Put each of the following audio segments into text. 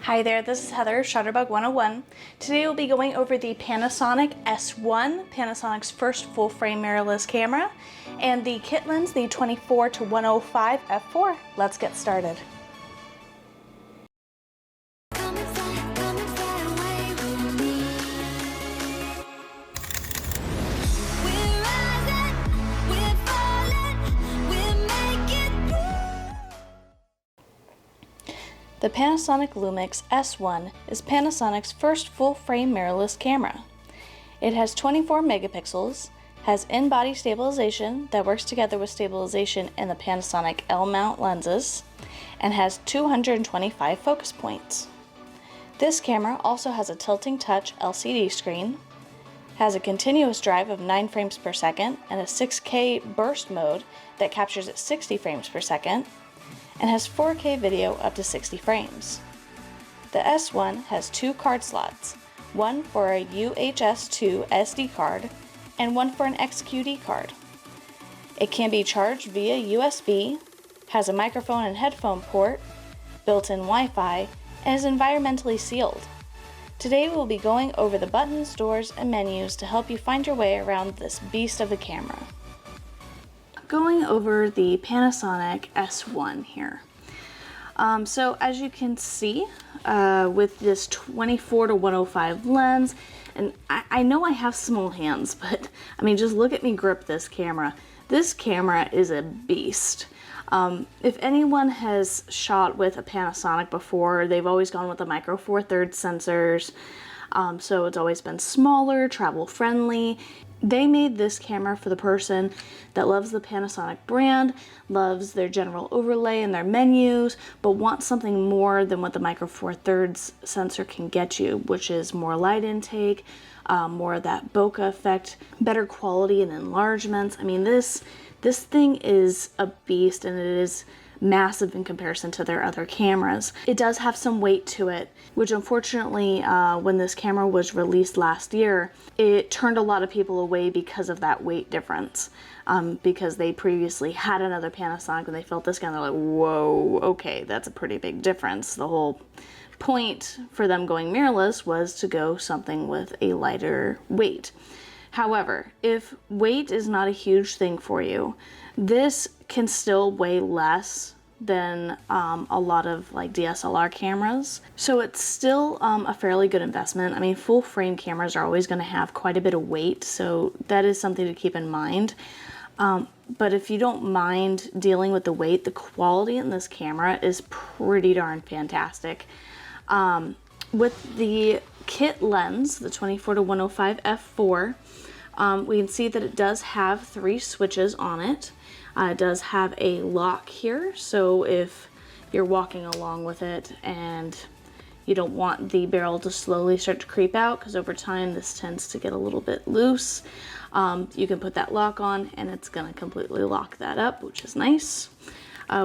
Hi there, this is Heather, Shutterbug 101. Today we'll be going over the Panasonic S1, Panasonic's first full-frame mirrorless camera, and the kit lens, the 24 to 105 f4. Let's get started. The Panasonic Lumix S1 is Panasonic's first full-frame mirrorless camera. It has 24 megapixels, has in-body stabilization that works together with stabilization in the Panasonic L-mount lenses, and has 225 focus points. This camera also has a tilting touch LCD screen, has a continuous drive of 9 frames per second and a 6K burst mode that captures at 60 frames per second, and has 4K video up to 60 frames. The S1 has 2 card slots, one for a UHS-2 SD card and one for an XQD card. It can be charged via USB, has a microphone and headphone port, built-in Wi-Fi, and is environmentally sealed. Today we will be going over the buttons, doors, and menus to help you find your way around this beast of a camera. Going over the Panasonic S1 here. So as you can see, with this 24 to 105 lens, and I know I have small hands, but I mean, just look at me grip this camera. This camera is a beast. If anyone has shot with a Panasonic before, they've always gone with the micro four thirds sensors. So it's always been smaller, travel friendly. They made this camera for the person that loves the Panasonic brand, loves their general overlay and their menus, but wants something more than what the micro four thirds sensor can get you, which is more light intake, more of that bokeh effect, better quality and enlargements. I mean, this thing is a beast, and it is massive in comparison to their other cameras. It does have some weight to it, which unfortunately when this camera was released last year, it turned a lot of people away because of that weight difference, because they previously had another Panasonic and they felt this guy and they're like, whoa, okay, that's a pretty big difference. The whole point for them going mirrorless was to go something with a lighter weight. However, if weight is not a huge thing for you, this can still weigh less than a lot of like DSLR cameras. So it's still a fairly good investment. I mean, full frame cameras are always going to have quite a bit of weight, so that is something to keep in mind. But if you don't mind dealing with the weight, the quality in this camera is pretty darn fantastic. With the kit lens, the 24 to 105 f4, we can see that it does have 3 switches on it. It does have a lock here, so if you're walking along with it and you don't want the barrel to slowly start to creep out, because over time this tends to get a little bit loose, you can put that lock on and it's going to completely lock that up, which is nice.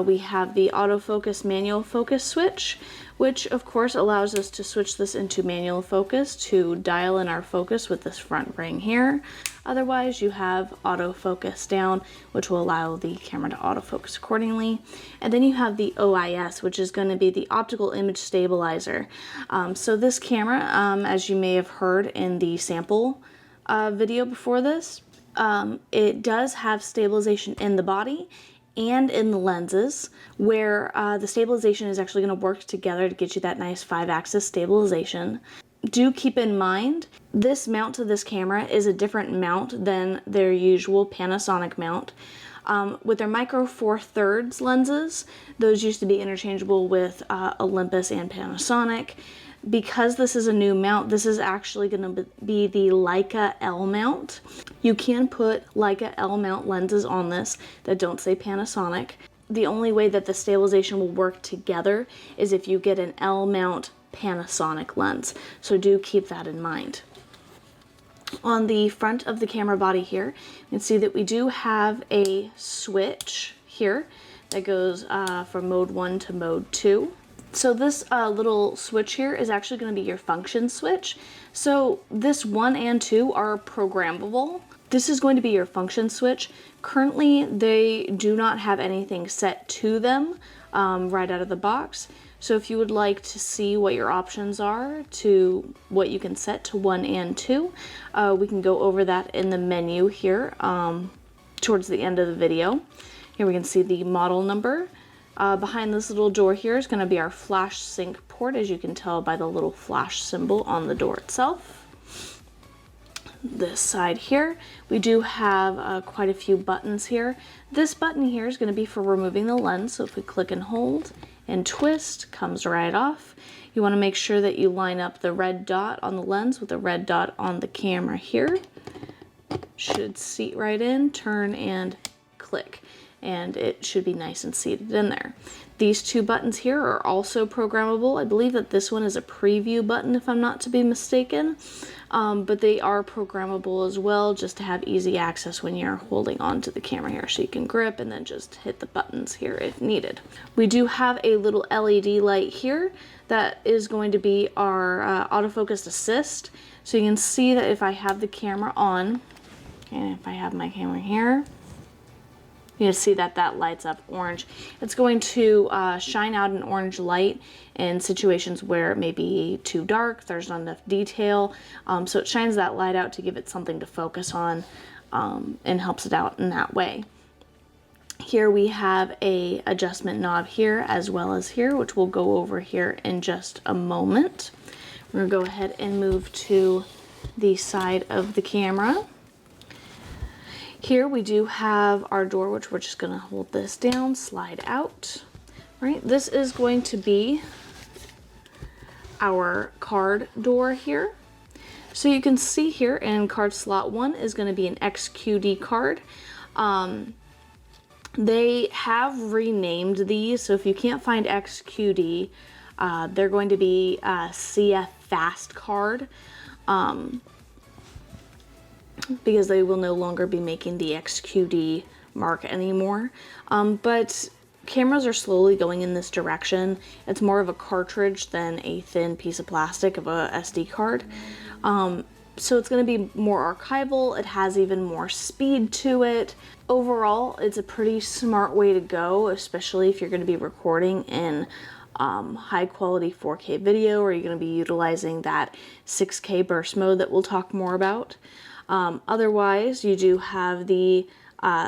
We have the autofocus manual focus switch, which of course allows us to switch this into manual focus to dial in our focus with this front ring here. Otherwise, you have autofocus down, which will allow the camera to autofocus accordingly. And then you have the OIS, which is going to be the optical image stabilizer. So this camera, as you may have heard in the sample video before this, it does have stabilization in the body and in the lenses, where the stabilization is actually going to work together to get you that nice 5-axis stabilization. Do keep in mind, this mount to this camera is a different mount than their usual Panasonic mount. With their micro four thirds lenses, those used to be interchangeable with Olympus and Panasonic. Because this is a new mount, this is actually going to be the Leica L mount. You can put Leica L mount lenses on this that don't say Panasonic. The only way that the stabilization will work together is if you get an L mount Panasonic lens. So do keep that in mind. On the front of the camera body here, you can see that we do have a switch here that goes from mode 1 to mode 2. So this little switch here is actually going to be your function switch. So this 1 and 2 are programmable. This is going to be your function switch. Currently, they do not have anything set to them right out of the box. So if you would like to see what your options are to what you can set to 1 and 2, we can go over that in the menu here towards the end of the video. Here we can see the model number. Behind this little door here is going to be our flash sync port, as you can tell by the little flash symbol on the door itself. This side here, we do have quite a few buttons here. This button here is going to be for removing the lens, so if we click and hold and twist, comes right off. You want to make sure that you line up the red dot on the lens with the red dot on the camera here. Should seat right in, turn and click, and it should be nice and seated in there. These two buttons here are also programmable. I believe that this one is a preview button, if I'm not to be mistaken, but they are programmable as well, just to have easy access when you're holding on to the camera here, so you can grip and then just hit the buttons here if needed. We do have a little LED light here that is going to be our autofocus assist, so you can see that if I have the camera on, and if I have my camera here, you see that that lights up orange. It's going to shine out an orange light in situations where it may be too dark, there's not enough detail, so it shines that light out to give it something to focus on and helps it out in that way. Here we have a adjustment knob here as well as here, which we'll go over here in just a moment. We're gonna go ahead and move to the side of the camera. Here we do have our door, which we're just going to hold this down, slide out. Right, this is going to be our card door here. So you can see here in card slot 1 is going to be an XQD card. They have renamed these, so if you can't find XQD, they're going to be CF Fast card. Because they will no longer be making the XQD mark anymore. But cameras are slowly going in this direction. It's more of a cartridge than a thin piece of plastic of a SD card. So it's going to be more archival. It has even more speed to it. Overall, it's a pretty smart way to go, especially if you're going to be recording in high quality 4K video, or you're going to be utilizing that 6K burst mode that we'll talk more about. Otherwise, you do have the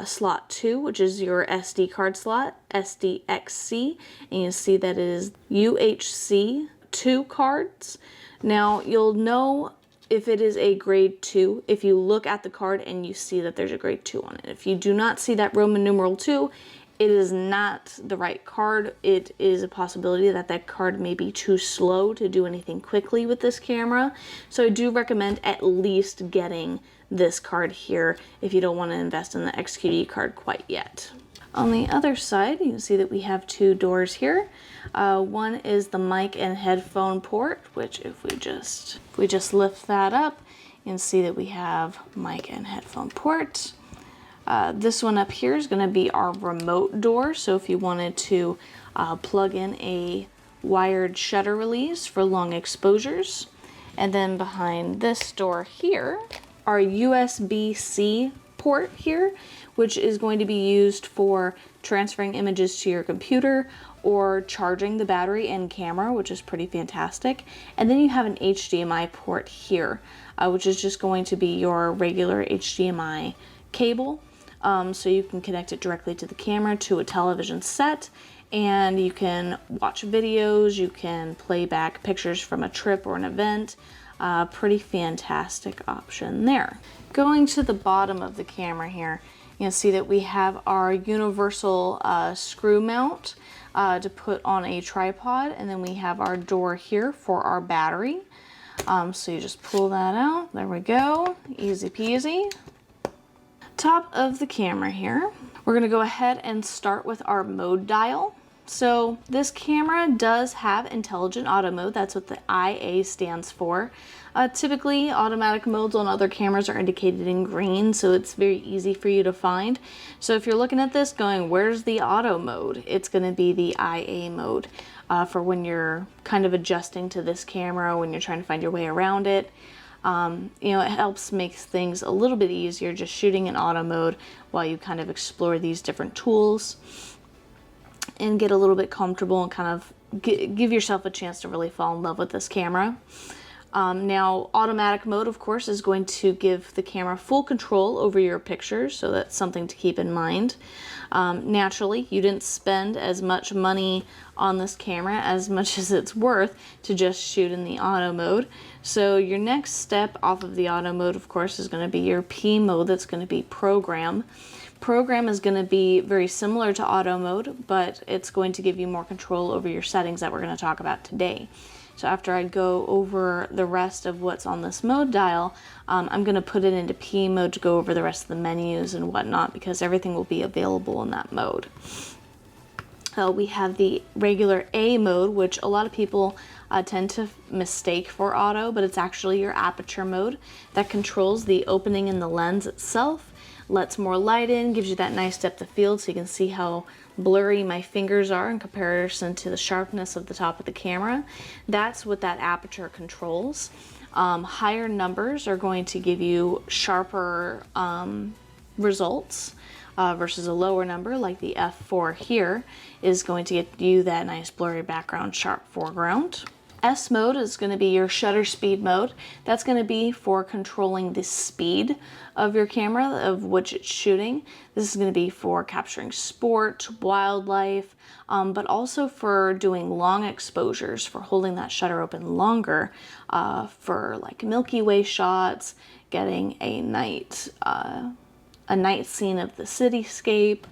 slot 2, which is your SD card slot, SDXC, and you see that it is UHC 2 cards. Now, you'll know if it is a grade 2 if you look at the card and you see that there's a grade 2 on it. If you do not see that Roman numeral 2, it is not the right card. It is a possibility that that card may be too slow to do anything quickly with this camera. So I do recommend at least getting this card here if you don't want to invest in the XQD card quite yet. On the other side, you can see that we have two doors here. One is the mic and headphone port, which if we just lift that up, you can see that we have mic and headphone port. This one up here is going to be our remote door, so if you wanted to plug in a wired shutter release for long exposures. And then behind this door here, our USB-C port here, which is going to be used for transferring images to your computer or charging the battery and camera, which is pretty fantastic. And then you have an HDMI port here, which is just going to be your regular HDMI cable. So you can connect it directly to the camera, to a television set, and you can watch videos, you can play back pictures from a trip or an event. Pretty fantastic option there. Going to the bottom of the camera here, you can see that we have our universal screw mount to put on a tripod, and then we have our door here for our battery. So you just pull that out, there we go, easy peasy. Top of the camera here, we're going to go ahead and start with our mode dial. So this camera does have intelligent auto mode. That's what the IA stands for. Typically automatic modes on other cameras are indicated in green, so it's very easy for you to find. So if you're looking at this going, where's the auto mode? It's going to be the IA mode for when you're kind of adjusting to this camera, when you're trying to find your way around it. You know, it helps make things a little bit easier just shooting in auto mode while you kind of explore these different tools and get a little bit comfortable and kind of give yourself a chance to really fall in love with this camera. Now, automatic mode, of course, is going to give the camera full control over your pictures, so that's something to keep in mind. Naturally, you didn't spend as much money on this camera as much as it's worth to just shoot in the auto mode. So your next step off of the auto mode, of course, is going to be your P mode. That's going to be program. Program is going to be very similar to auto mode, but it's going to give you more control over your settings that we're going to talk about today. So after I go over the rest of what's on this mode dial, I'm going to put it into P mode to go over the rest of the menus and whatnot, because everything will be available in that mode. We have the regular A mode, which a lot of people tend to mistake for auto, but it's actually your aperture mode that controls the opening in the lens itself, lets more light in, gives you that nice depth of field so you can see how blurry my fingers are in comparison to the sharpness of the top of the camera. That's what that aperture controls. Higher numbers are going to give you sharper results versus a lower number, like the F4 here is going to get you that nice blurry background, sharp foreground. S mode is going to be your shutter speed mode. That's going to be for controlling the speed of your camera, of which it's shooting. This is going to be for capturing sport, wildlife, but also for doing long exposures, for holding that shutter open longer, for like Milky Way shots, getting a night scene of the cityscape,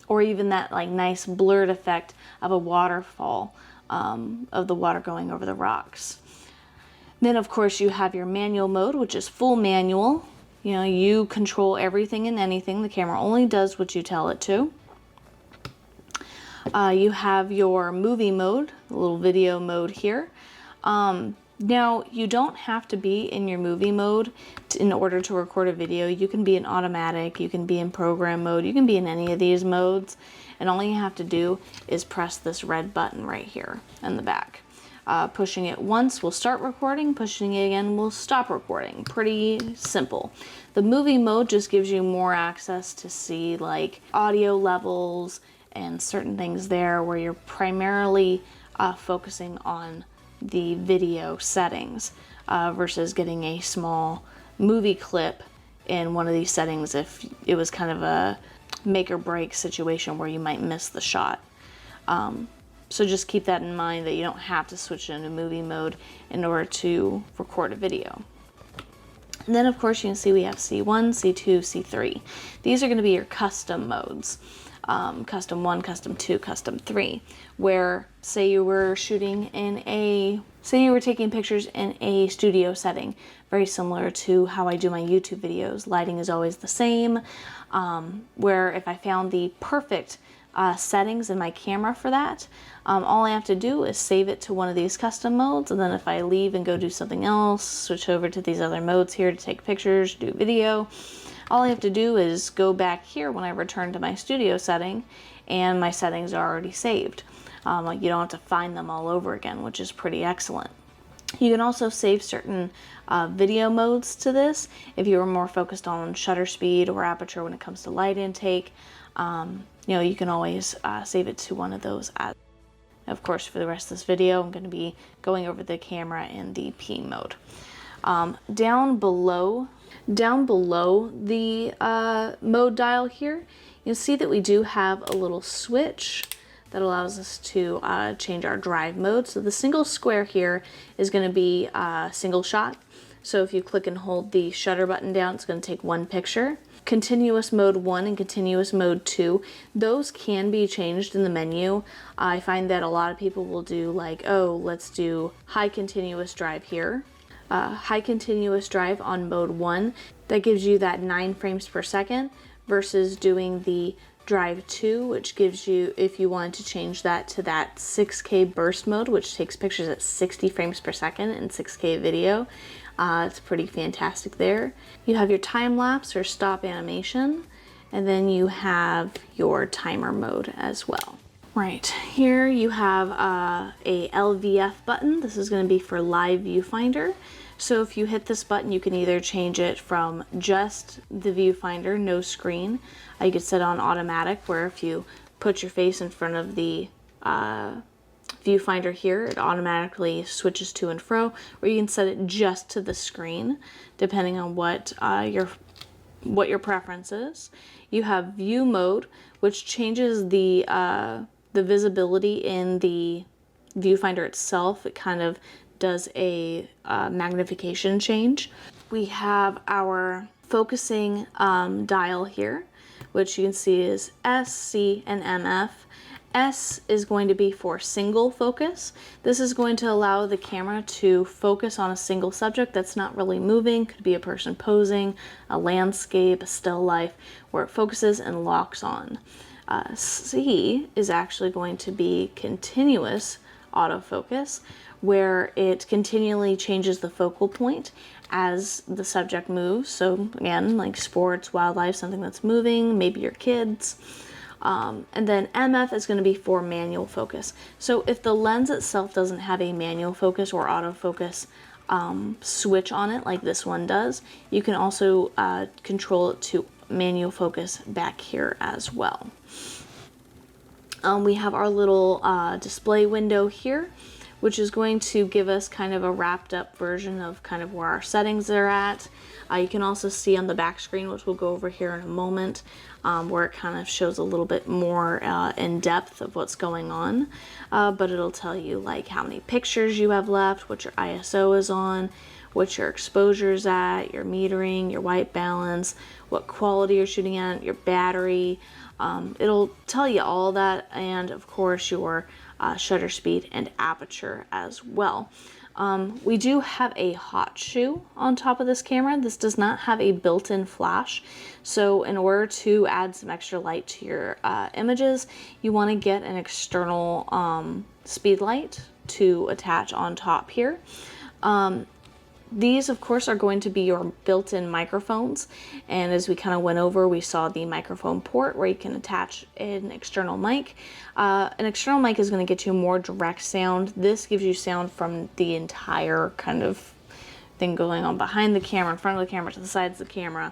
or even that like nice blurred effect of a waterfall. Of the water going over the rocks. Then of course you have your manual mode, which is full manual. You know, you control everything and anything. The camera only does what you tell it to. You have your movie mode, the little video mode here. Now, you don't have to be in your movie mode in order to record a video. You can be in automatic, you can be in program mode, you can be in any of these modes, and all you have to do is press this red button right here in the back. Pushing it once will start recording, pushing it again will stop recording. Pretty simple. The movie mode just gives you more access to see like audio levels and certain things there, where you're primarily focusing on the video settings versus getting a small movie clip in one of these settings if it was kind of a make or break situation where you might miss the shot. So just keep that in mind, that you don't have to switch into movie mode in order to record a video. And then of course you can see we have C1, C2, C3. These are going to be your custom modes. Custom 1, Custom 2, Custom 3, where say you were taking pictures in a studio setting, very similar to how I do my YouTube videos. Lighting is always the same, where if I found the perfect settings in my camera for that, all I have to do is save it to one of these custom modes, and then if I leave and go do something else, switch over to these other modes here to take pictures, do video, all I have to do is go back here when I return to my studio setting, and my settings are already saved. You don't have to find them all over again, which is pretty excellent. You can also save certain video modes to this if you were more focused on shutter speed or aperture when it comes to light intake. You can always save it to one of those. Of course, for the rest of this video, I'm going to be going over the camera in the P mode. Down below the mode dial here, you'll see that we do have a little switch that allows us to change our drive mode. So the single square here is going to be single shot. So if you click and hold the shutter button down, it's going to take one picture. Continuous mode 1 and continuous mode 2, those can be changed in the menu. I find that a lot of people will do like, oh, let's do high continuous drive here. High continuous drive on mode 1, that gives you that 9 frames per second, versus doing the drive 2, which gives you, if you wanted to change that to that 6K burst mode, which takes pictures at 60 frames per second in 6K video. It's pretty fantastic there. You have your time lapse or stop animation, and then you have your timer mode as well. Right, here you have a LVF button. This is going to be for live viewfinder. So if you hit this button, you can either change it from just the viewfinder, no screen. You could set on automatic, where if you put your face in front of the viewfinder here, it automatically switches to and fro, or you can set it just to the screen, depending on what your preference is. You have view mode, which changes the visibility in the viewfinder itself. It kind of does a magnification change. We have our focusing dial here, which you can see is S, C, and MF. S is going to be for single focus. This is going to allow the camera to focus on a single subject that's not really moving. Could be a person posing, a landscape, a still life, where it focuses and locks on. C is actually going to be continuous autofocus, where it continually changes the focal point as the subject moves. So again, like sports, wildlife, something that's moving, maybe your kids. And then MF is going to be for manual focus. So if the lens itself doesn't have a manual focus or autofocus switch on it like this one does, you can also control it to manual focus back here as well. We have our little display window here, which is going to give us kind of a wrapped up version of kind of where our settings are at. You can also see on the back screen, which we'll go over here in a moment, where it kind of shows a little bit more in depth of what's going on. But it'll tell you like how many pictures you have left, what your ISO is on, what your exposure is at, your metering, your white balance, what quality you're shooting at, your battery. It'll tell you all that, and of course your shutter speed and aperture as well. We do have a hot shoe on top of this camera. This does not have a built-in flash, so in order to add some extra light to your images, you want to get an external speed light to attach on top here. These, of course, are going to be your built-in microphones, and as we kind of went over, we saw the microphone port where you can attach an external mic. An external mic is going to get you more direct sound. This gives you sound from the entire kind of thing going on behind the camera, in front of the camera, to the sides of the camera.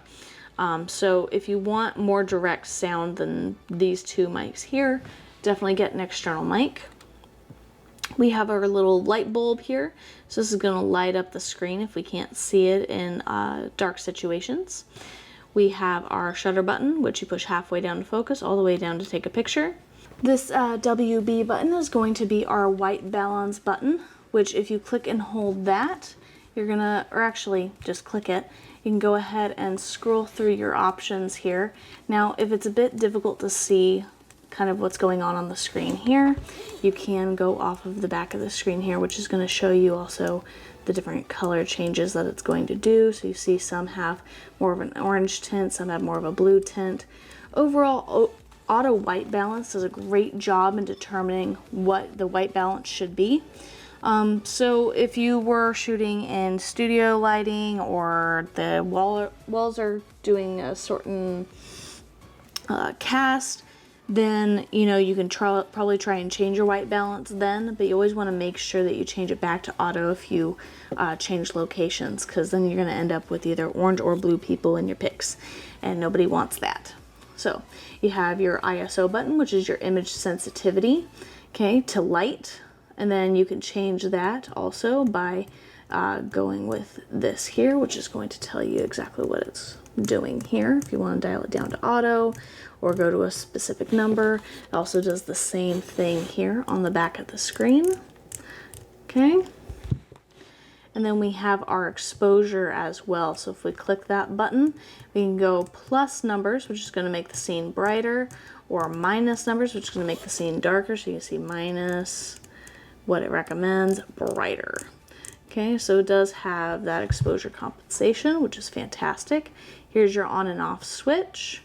So if you want more direct sound than these two mics here, definitely get an external mic. We have our little light bulb here, so this is going to light up the screen if we can't see it in dark situations. We have our shutter button, which you push halfway down to focus, all the way down to take a picture. This WB button is going to be our white balance button, which if you click and hold that, you're gonna, or actually just click it, you can go ahead and scroll through your options here. Now, if it's a bit difficult to see kind of what's going on the screen here, you can go off of the back of the screen here, which is going to show you also the different color changes that it's going to do. So you see some have more of an orange tint, some have more of a blue tint. Overall, auto white balance does a great job in determining what the white balance should be. So if you were shooting in studio lighting, or the walls are doing a certain cast, then you can probably try and change your white balance then, but you always want to make sure that you change it back to auto if you change locations, because then you're going to end up with either orange or blue people in your pics, and nobody wants that. So you have your ISO button, which is your image sensitivity, okay, to light, and then you can change that also by going with this here, which is going to tell you exactly what it's doing here. If you want to dial it down to auto or go to a specific number, it also does the same thing here on the back of the screen. Okay, and then we have our exposure as well. So if we click that button, we can go plus numbers, which is going to make the scene brighter, or minus numbers, which is going to make the scene darker. So you can see minus, what it recommends, brighter. Okay, so it does have that exposure compensation, which is fantastic. Here's your on and off switch.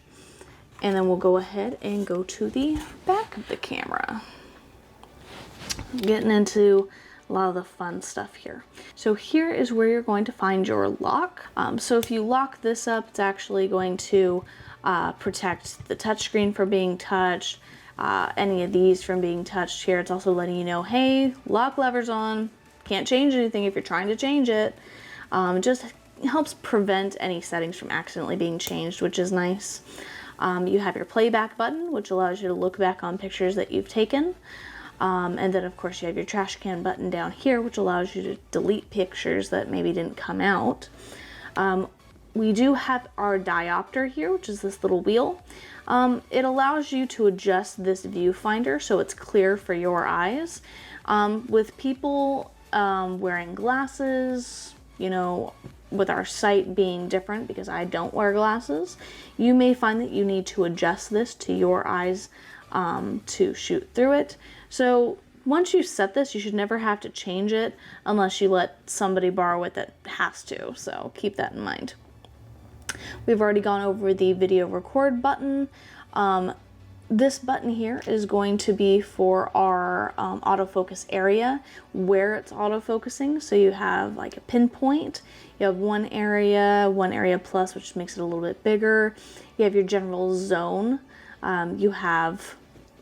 And then we'll go ahead and go to the back of the camera. Getting into a lot of the fun stuff here. So here is where you're going to find your lock. So if you lock this up, it's actually going to protect the touchscreen from being touched, any of these from being touched here. It's also letting you know, hey, lock lever's on. Can't change anything if you're trying to change it. Just helps prevent any settings from accidentally being changed, which is nice. You have your playback button, which allows you to look back on pictures that you've taken. And then of course you have your trash can button down here, which allows you to delete pictures that maybe didn't come out. We do have our diopter here, which is this little wheel. It allows you to adjust this viewfinder so it's clear for your eyes. With people wearing glasses, you know, with our sight being different because I don't wear glasses, you may find that you need to adjust this to your eyes to shoot through it. So once you set this, you should never have to change it unless you let somebody borrow it that has to, so keep that in mind. We've already gone over the video record button. This button here is going to be for our autofocus area where it's autofocusing. So you have like a pinpoint, you have one area plus, which makes it a little bit bigger. You have your general zone. You have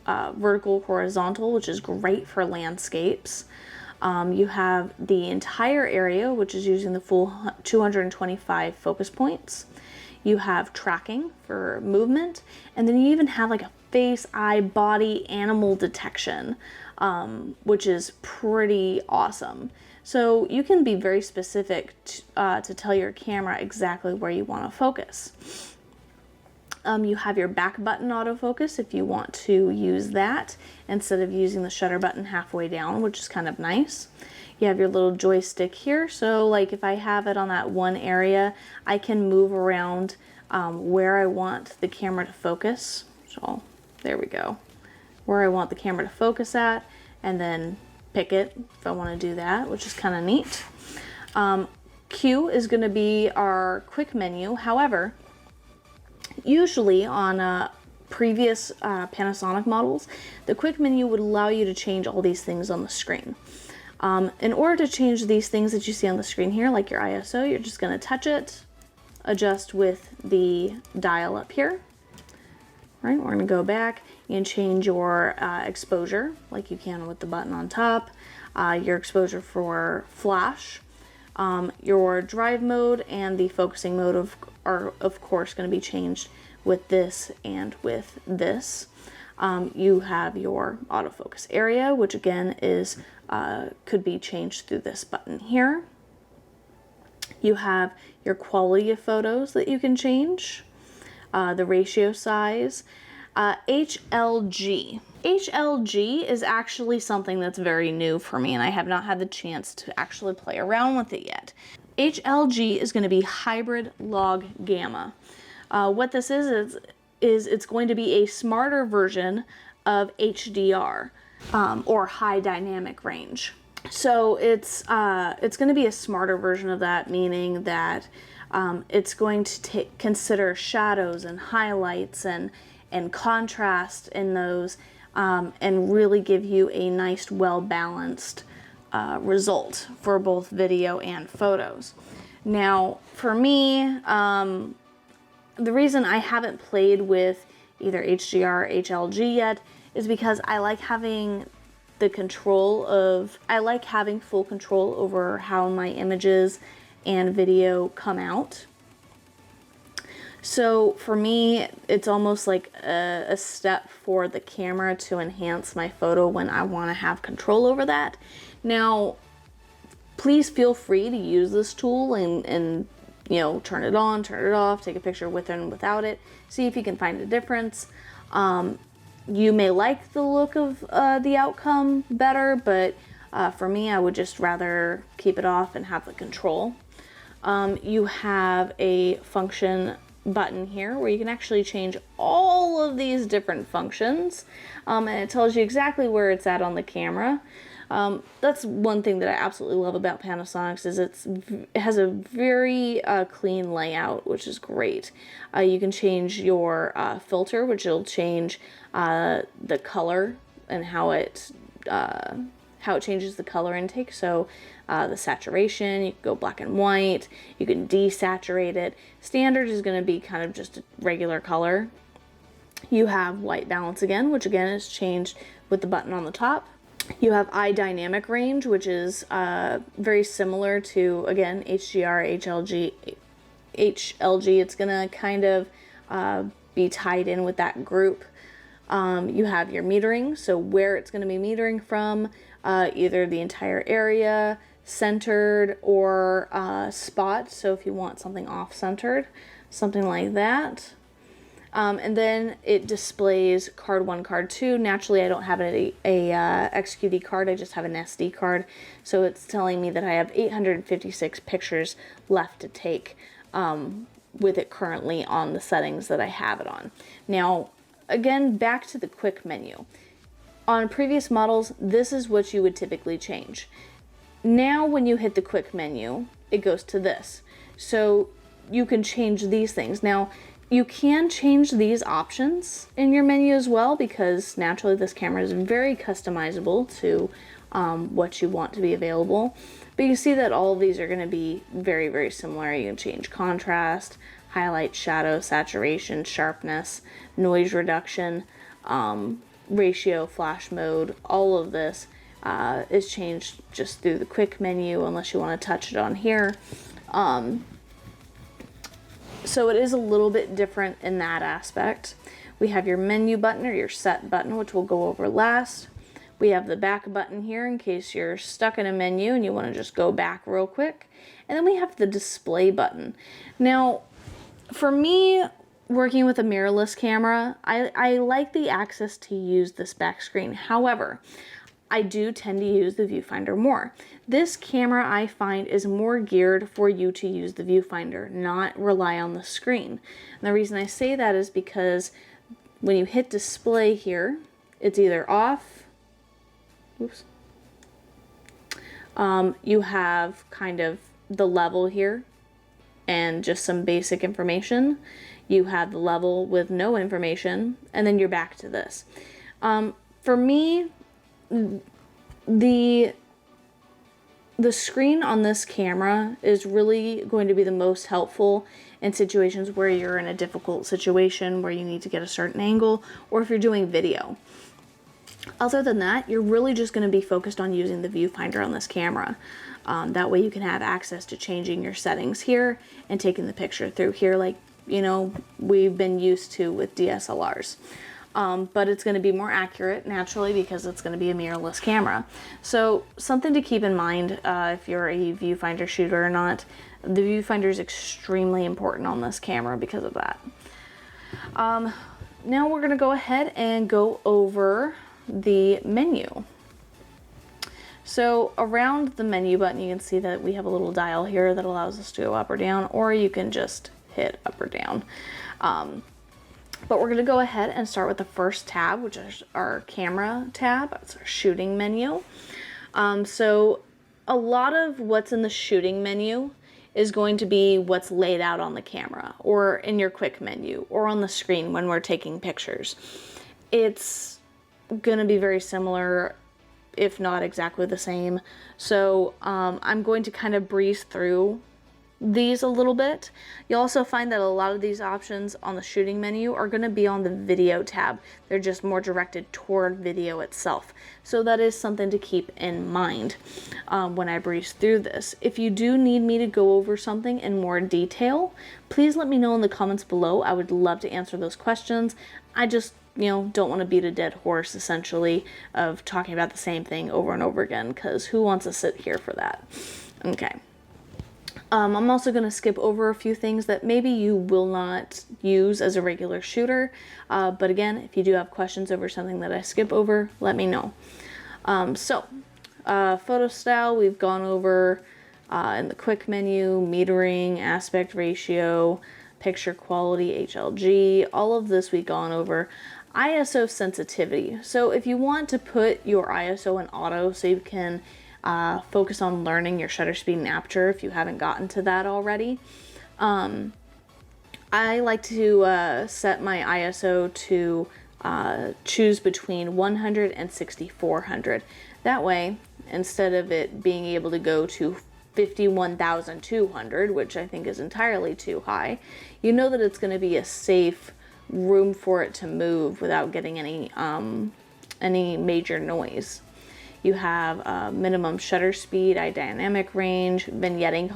vertical, horizontal, which is great for landscapes. You have the entire area, which is using the full 225 focus points. You have tracking for movement, and then you even have like a face, eye, body, animal detection, which is pretty awesome. So you can be very specific to tell your camera exactly where you want to focus. You have your back button autofocus if you want to use that instead of using the shutter button halfway down, which is kind of nice. You have your little joystick here, so like if I have it on that one area, I can move around where I want the camera to focus. So there we go, where I want the camera to focus at, and then pick it if I want to do that, which is kind of neat. Q is going to be our quick menu. However, usually on previous Panasonic models, the quick menu would allow you to change all these things on the screen. In order to change these things that you see on the screen here, like your ISO, you're just going to touch it, adjust with the dial up here. Right, we're going to go back and change your exposure like you can with the button on top, your exposure for flash, your drive mode, and the focusing mode are of course going to be changed with this and with this. You have your autofocus area, which again is could be changed through this button here. You have your quality of photos that you can change, the ratio size, HLG. HLG is actually something that's very new for me, and I have not had the chance to actually play around with it yet. HLG is going to be hybrid log gamma. What this is it's going to be a smarter version of HDR, or high dynamic range. So it's going to be a smarter version of that, meaning that it's going to consider shadows and highlights and contrast in those, and really give you a nice, well-balanced result for both video and photos. Now, for me, the reason I haven't played with either HDR or HLG yet is because I like having full control over how my images and video come out. So for me, it's almost like a step for the camera to enhance my photo when I want to have control over that. Now, please feel free to use this tool and you know, turn it on, turn it off, take a picture with and without it, see if you can find a difference. You may like the look of the outcome better, but for me, I would just rather keep it off and have the control. You have a function button here where you can actually change all of these different functions, and it tells you exactly where it's at on the camera. That's one thing that I absolutely love about Panasonic is it has a very clean layout, which is great. You can change your filter, which will change the color and how it changes the color intake. So the saturation, you can go black and white, you can desaturate it. Standard is going to be kind of just a regular color. You have white balance again, which again is changed with the button on the top. You have eye dynamic range, which is very similar to, again, HDR, HLG. It's going to kind of be tied in with that group. You have your metering, so where it's going to be metering from, either the entire area, centered, or spot. So if you want something off-centered, something like that. And then it displays card 1, card 2. Naturally, I don't have a XQD card, I just have an SD card. So it's telling me that I have 856 pictures left to take with it currently on the settings that I have it on. Now, again, back to the quick menu. On previous models, this is what you would typically change. Now, when you hit the quick menu, it goes to this. So you can change these things. Now, you can change these options in your menu as well, because naturally this camera is very customizable to what you want to be available. But you see that all of these are going to be very, very similar. You can change contrast, highlight, shadow, saturation, sharpness, noise reduction, ratio, flash mode. All of this is changed just through the quick menu unless you want to touch it on here. So it is a little bit different in that aspect. We have your menu button or your set button, which we'll go over last. We have the back button here in case you're stuck in a menu and you want to just go back real quick. And then we have the display button. Now, for me, working with a mirrorless camera, I like the access to use this back screen. However, I do tend to use the viewfinder more. This camera, I find, is more geared for you to use the viewfinder, not rely on the screen. And the reason I say that is because when you hit display here, it's either off, oops, you have kind of the level here and just some basic information. You have the level with no information, and then you're back to this. For me, the screen on this camera is really going to be the most helpful in situations where you're in a difficult situation where you need to get a certain angle, or if you're doing video. Other than that, you're really just going to be focused on using the viewfinder on this camera. That way you can have access to changing your settings here and taking the picture through here like, you know, we've been used to with DSLRs. But it's going to be more accurate naturally because it's going to be a mirrorless camera. So something to keep in mind if you're a viewfinder shooter or not, the viewfinder is extremely important on this camera because of that. Now we're going to go ahead and go over the menu. So around the menu button, you can see that we have a little dial here that allows us to go up or down, or you can just hit up or down. But we're going to go ahead and start with the first tab, which is our camera tab. It's our shooting menu. So a lot of what's in the shooting menu is going to be what's laid out on the camera or in your quick menu or on the screen when we're taking pictures. It's going to be very similar, if not exactly the same. So I'm going to kind of breeze through these a little bit. You'll also find that a lot of these options on the shooting menu are going to be on the video tab. They're just more directed toward video itself. So that is something to keep in mind when I breeze through this. If you do need me to go over something in more detail, please let me know in the comments below. I would love to answer those questions. I just, you know, don't want to beat a dead horse essentially of talking about the same thing over and over again, because who wants to sit here for that? Okay. I'm also going to skip over a few things that maybe you will not use as a regular shooter. But again, if you do have questions over something that I skip over, let me know. Photo style, we've gone over in the quick menu, metering, aspect ratio, picture quality, HLG, all of this we've gone over. ISO sensitivity. So if you want to put your ISO in auto so you can focus on learning your shutter speed and aperture if you haven't gotten to that already. I like to set my ISO to choose between 100 and 6400. That way, instead of it being able to go to 51,200, which I think is entirely too high, you know that it's going to be a safe room for it to move without getting any major noise. You have minimum shutter speed, dynamic range, vignetting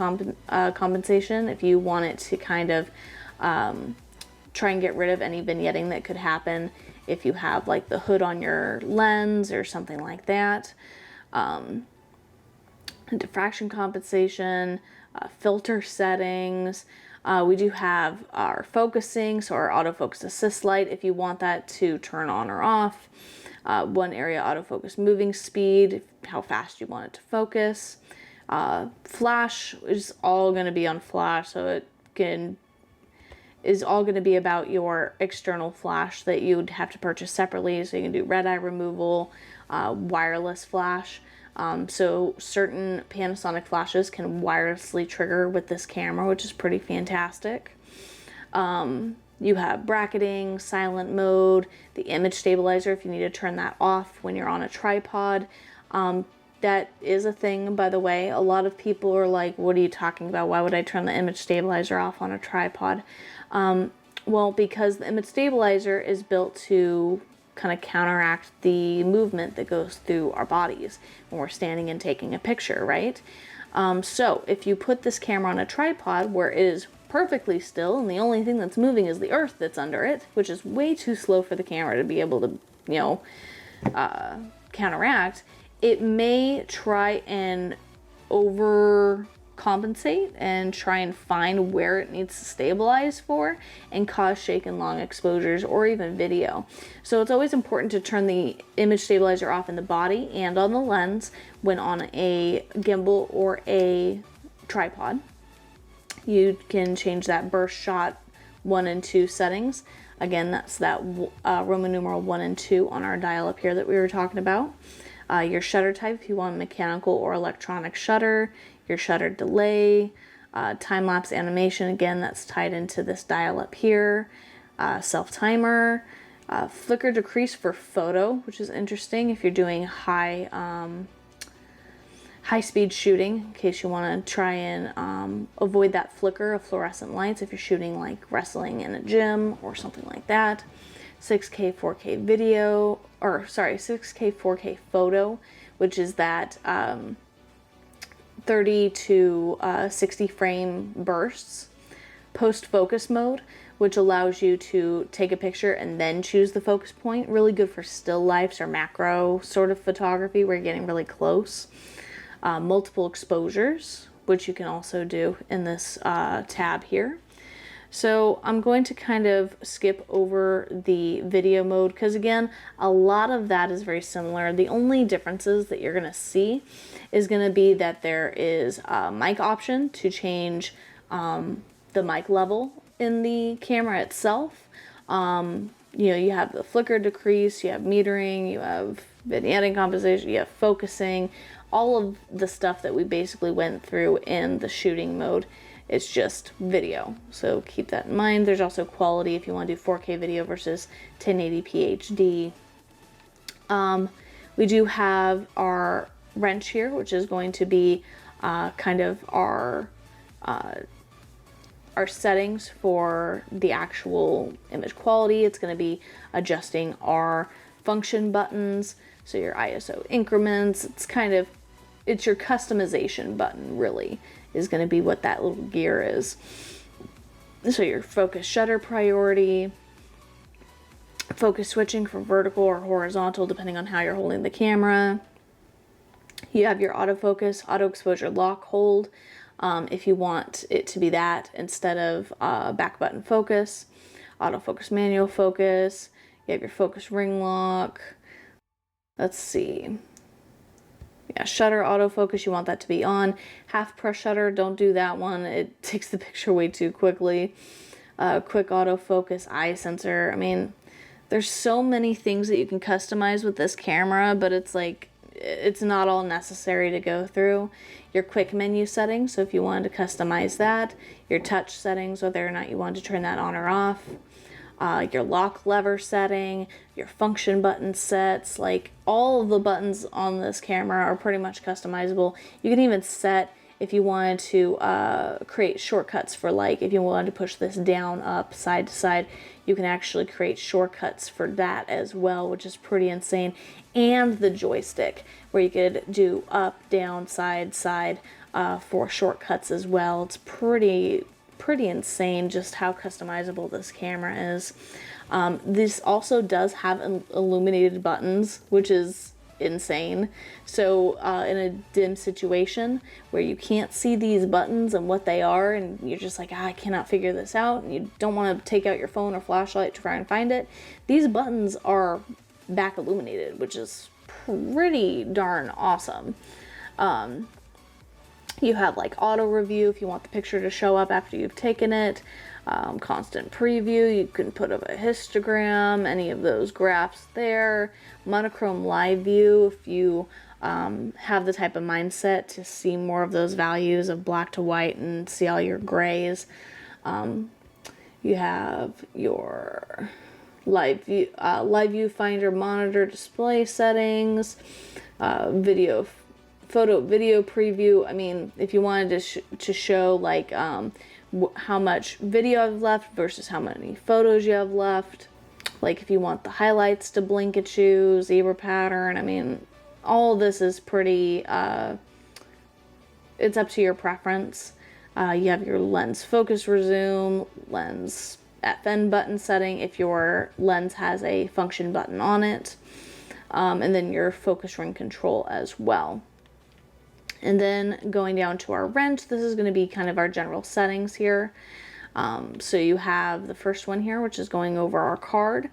compensation if you want it to kind of try and get rid of any vignetting that could happen if you have like the hood on your lens or something like that. Diffraction compensation, filter settings. We do have our focusing, so our autofocus assist light if you want that to turn on or off. One area autofocus moving speed, how fast you want it to focus. Flash is all going to be on flash, so it is all going to be about your external flash that you would have to purchase separately, so you can do red eye removal, wireless flash. So certain Panasonic flashes can wirelessly trigger with this camera, which is pretty fantastic. You have bracketing, silent mode, the image stabilizer if you need to turn that off when you're on a tripod. That is a thing, by the way. A lot of people are like, what are you talking about? Why would I turn the image stabilizer off on a tripod? Well, because the image stabilizer is built to kind of counteract the movement that goes through our bodies when we're standing and taking a picture, right? So if you put this camera on a tripod where it is perfectly still and the only thing that's moving is the earth that's under it, which is way too slow for the camera to be able to, you know, counteract, it may try and overcompensate and try and find where it needs to stabilize for and cause shake and long exposures or even video. So it's always important to turn the image stabilizer off in the body and on the lens when on a gimbal or a tripod. You can change that burst shot 1 and 2 settings. Again, that's that Roman numeral 1 and 2 on our dial up here that we were talking about. Your shutter type, if you want mechanical or electronic shutter, your shutter delay, time-lapse animation, again, that's tied into this dial up here, self-timer, flicker decrease for photo, which is interesting if you're doing high-speed shooting, in case you want to try and avoid that flicker of fluorescent lights if you're shooting like wrestling in a gym or something like that. 6K 4K video, or sorry, 6K 4K photo, which is that 30 to 60 frame bursts. Post focus mode, which allows you to take a picture and then choose the focus point. Really good for still lifes or macro sort of photography where you're getting really close. Multiple exposures, which you can also do in this tab here. So I'm going to kind of skip over the video mode because again, a lot of that is very similar. The only differences that you're going to see is going to be that there is a mic option to change the mic level in the camera itself. You know, you have the flicker decrease, you have metering, you have vignetting compensation, you have focusing, all of the stuff that we basically went through in the shooting mode. It's just video, so keep that in mind. There's also quality if you want to do 4K video versus 1080p HD. We do have our wrench here, which is going to be kind of our settings for the actual image quality. It's going to be adjusting our function buttons, so your ISO increments. It's your customization button, really, is going to be what that little gear is. So your focus shutter priority, focus switching for vertical or horizontal depending on how you're holding the camera. You have your autofocus, auto exposure lock hold, if you want it to be that instead of back button focus. Autofocus manual focus. You have your focus ring lock. Let's see. Yeah, shutter autofocus, you want that to be on. Half press shutter, don't do that one. It takes the picture way too quickly. Quick autofocus, eye sensor. I mean, there's so many things that you can customize with this camera, but it's like, it's not all necessary to go through. Your quick menu settings, so if you wanted to customize that. Your touch settings, whether or not you want to turn that on or off. Your lock lever setting, your function button sets, like all of the buttons on this camera are pretty much customizable. You can even set if you wanted to create shortcuts for, like, if you wanted to push this down, up, side to side, you can actually create shortcuts for that as well, which is pretty insane. And the joystick, where you could do up, down, side, side for shortcuts as well. It's pretty insane just how customizable this camera is. This also does have illuminated buttons, which is insane. So in a dim situation where you can't see these buttons and what they are, and you're just like, I cannot figure this out, and you don't want to take out your phone or flashlight to try and find it, these buttons are back illuminated, which is pretty darn awesome. You have like auto review if you want the picture to show up after you've taken it. Constant preview, you can put up a histogram, any of those graphs there. Monochrome live view if you have the type of mindset to see more of those values of black to white and see all your grays. You have your live view finder monitor display settings, video preview. I mean, if you wanted to show like how much video I've left versus how many photos you have left, like if you want the highlights to blink at you, zebra pattern, I mean, all this is pretty, it's up to your preference. You have your lens focus resume, lens FN button setting if your lens has a function button on it, and then your focus ring control as well. And then going down to our wrench, this is going to be kind of our general settings here. So you have the first one here, which is going over our card.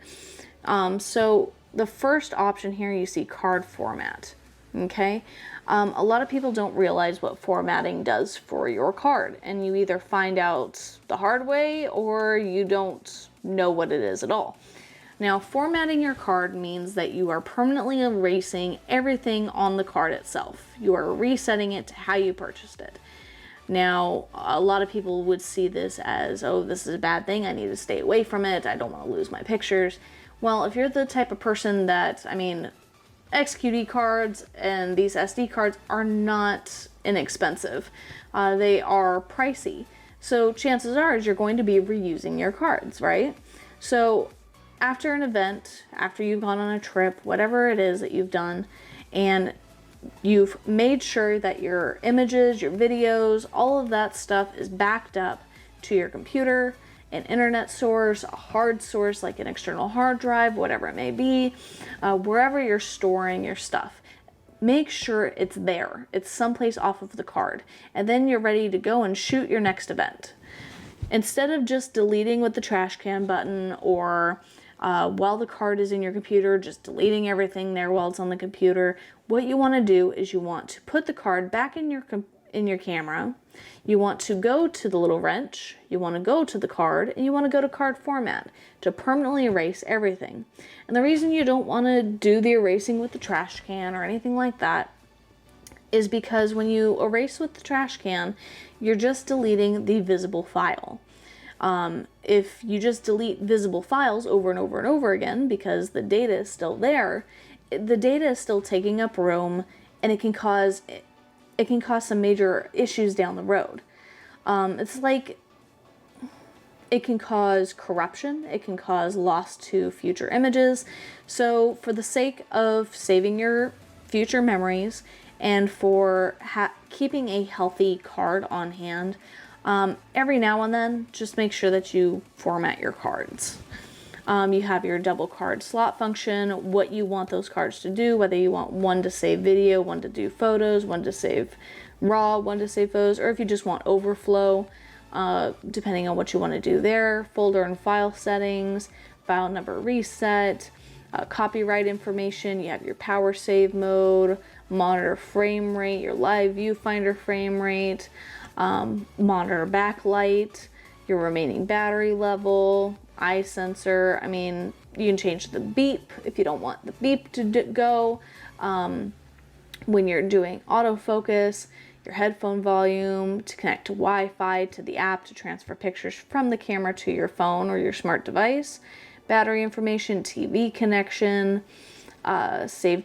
So the first option here, you see card format. Okay. A lot of people don't realize what formatting does for your card, and you either find out the hard way or you don't know what it is at all. Now, formatting your card means that you are permanently erasing everything on the card itself. You are resetting it to how you purchased it. Now, a lot of people would see this as, oh, this is a bad thing, I need to stay away from it, I don't want to lose my pictures. Well, if you're the type of person that, I mean, XQD cards and these SD cards are not inexpensive. They are pricey. So chances are you're going to be reusing your cards, right? So after an event, after you've gone on a trip, whatever it is that you've done, and you've made sure that your images, your videos, all of that stuff is backed up to your computer, an internet source, a hard source like an external hard drive, whatever it may be, wherever you're storing your stuff. Make sure it's there. It's someplace off of the card. And then you're ready to go and shoot your next event. Instead of just deleting with the trash can button or while the card is in your computer, just deleting everything there while it's on the computer, what you want to do is you want to put the card back in your camera. You want to go to the little wrench, you want to go to the card, and you want to go to card format to permanently erase everything. And the reason you don't want to do the erasing with the trash can or anything like that is because when you erase with the trash can, you're just deleting the visible file. If you just delete visible files over and over and over again because the data is still there, the data is still taking up room, and it can cause some major issues down the road. It's like it can cause corruption, it can cause loss to future images. So for the sake of saving your future memories and for keeping a healthy card on hand, every now and then, just make sure that you format your cards. You have your double card slot function, what you want those cards to do, whether you want one to save video, one to do photos, one to save raw, one to save photos, or if you just want overflow, depending on what you want to do there. Folder and file settings, file number reset, copyright information, you have your power save mode, monitor frame rate, your live viewfinder frame rate, monitor backlight, your remaining battery level, eye sensor. I mean, you can change the beep if you don't want the beep to go. When you're doing autofocus, your headphone volume, to connect to Wi-Fi, to the app to transfer pictures from the camera to your phone or your smart device, battery information, TV connection, save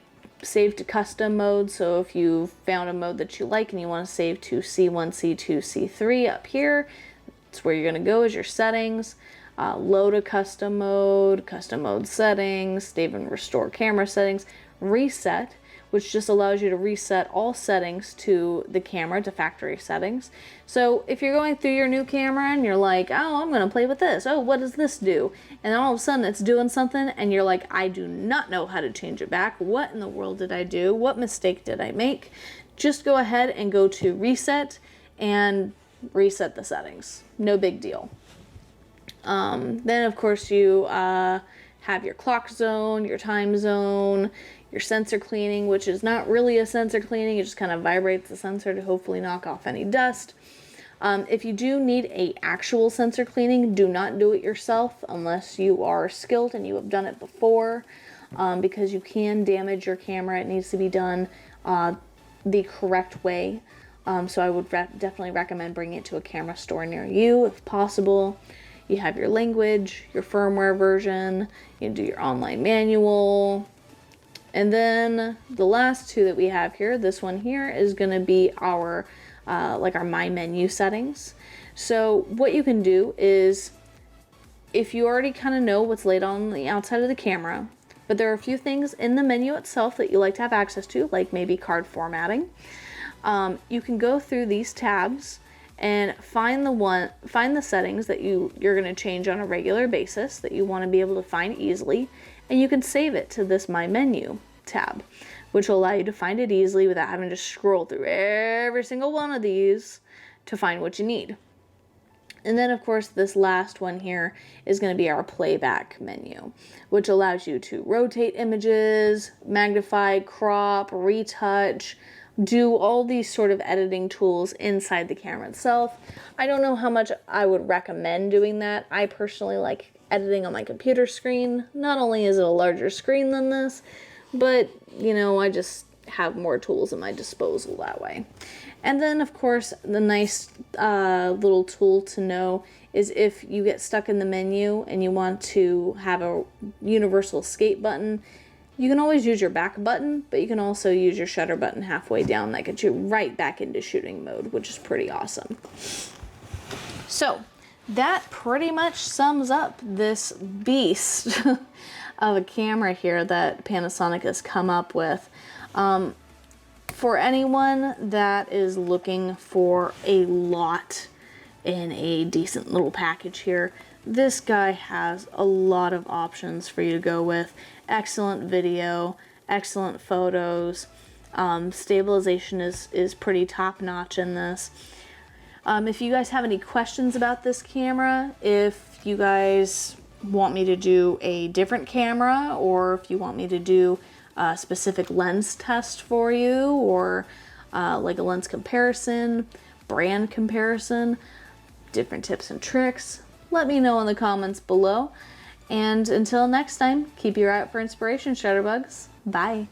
to custom mode. So if you found a mode that you like and you want to save to C1, C2, C3 up here, that's where you're going to go is your settings. Load a custom mode settings, save and restore camera settings, reset, which just allows you to reset all settings to the camera, to factory settings. So if you're going through your new camera and you're like, oh, I'm gonna play with this, oh, what does this do? And then all of a sudden it's doing something and you're like, I do not know how to change it back. What in the world did I do? What mistake did I make? Just go ahead and go to reset and reset the settings. No big deal. Then of course you have your clock zone, your time zone, your sensor cleaning, which is not really a sensor cleaning. It just kind of vibrates the sensor to hopefully knock off any dust. If you do need a actual sensor cleaning, do not do it yourself unless you are skilled and you have done it before, because you can damage your camera. It needs to be done the correct way. So I would definitely recommend bringing it to a camera store near you if possible. You have your language, your firmware version, you do your online manual. And then the last two that we have here, this one here is going to be our like our My Menu settings. So what you can do is, if you already kind of know what's laid on the outside of the camera, but there are a few things in the menu itself that you like to have access to, like maybe card formatting, you can go through these tabs and find the settings that you're going to change on a regular basis that you want to be able to find easily, and you can save it to this My Menu tab, which will allow you to find it easily without having to scroll through every single one of these to find what you need. And then of course this last one here is going to be our playback menu, which allows you to rotate images, magnify, crop, retouch, do all these sort of editing tools inside the camera itself. I don't know how much I would recommend doing that. I personally like editing on my computer screen. Not only is it a larger screen than this, but you know, I just have more tools at my disposal that way. And then of course the nice little tool to know is if you get stuck in the menu and you want to have a universal escape button, you can always use your back button, but you can also use your shutter button halfway down. That gets you right back into shooting mode, which is pretty awesome. So that pretty much sums up this beast of a camera here that Panasonic has come up with. For anyone that is looking for a lot in a decent little package here, this guy has a lot of options for you to go with. Excellent video, excellent photos, stabilization is pretty top notch in this. If you guys have any questions about this camera, if you guys want me to do a different camera, or if you want me to do a specific lens test for you, or like a lens comparison, brand comparison, different tips and tricks, let me know in the comments below. And until next time, keep your eye out for inspiration, Shutterbugs. Bye.